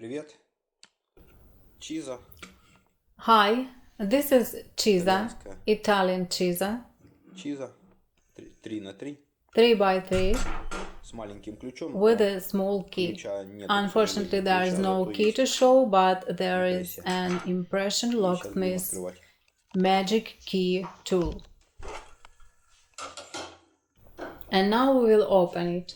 Привет. Cisa. Hi, this is Cisa, Итальянская. Italian Cisa, Cisa. 3 на 3. 3x3 С маленьким ключом. with но a small key. ключа нет, к Unfortunately, сожалению. there is Ключа no зато key есть to show, but there is импрессия. an impression И сейчас будем Locksmith открывать. magic key tool. And now we will open it.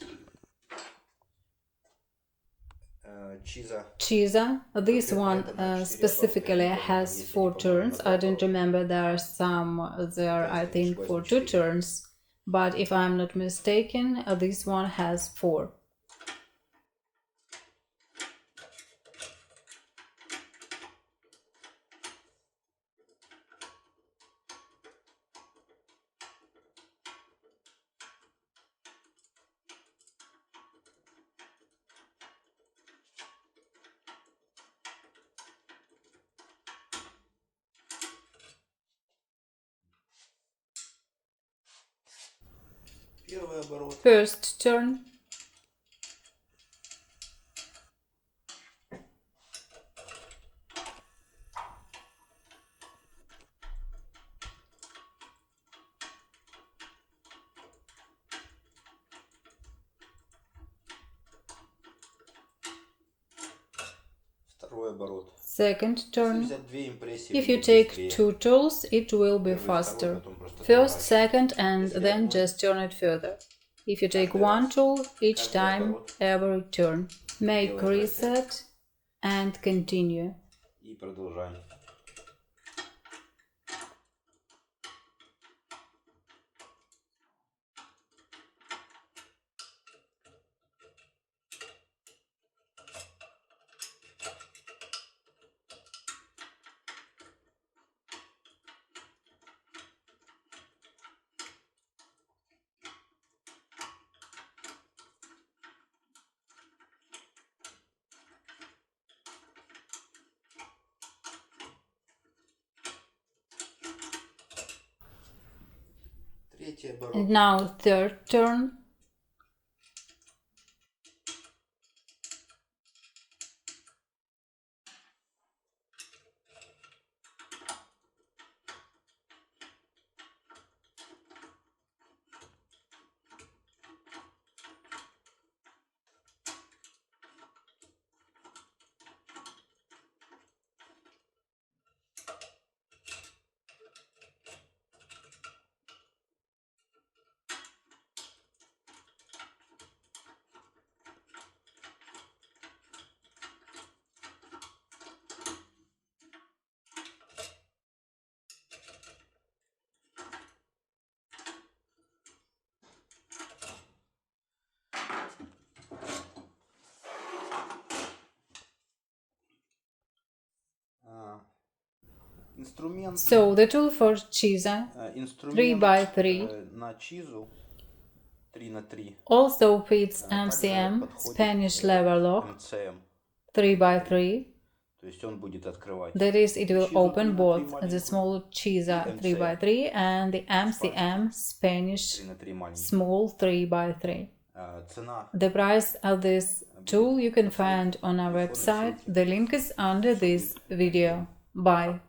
Cisa, this one specifically has 4 turns. I don't remember, there are some there, I think, for 2 turns. But if I'm not mistaken, this one has 4. Первый оборот. First turn. Второй оборот. Second turn. Если взять две импрессии, If you будет take быстрее. 2 tools, it will be Первый, второй, faster. потом просто First, поворачивать. second, and Если then одной, just turn it further. If you take каждый one раз, tool, each каждый time, оборот, every turn. Make делаем reset and continue. И продолжаем. Третий оборот. And now third turn. Инструмент. So the tool for Cisa, Инструмент 3x3, на Cisa 3 на 3. also fits Также MCM, подходит Spanish lever lock, MCM. 3x3. То есть он будет открывать. That is, it will Cisa open 3 на 3 both the маленькую small Cisa и 3x3 and the MCM Spanish 3 на 3 маленький. small 3x3. Цена. The price of this tool you can find on our website. The link is under this video. Bye.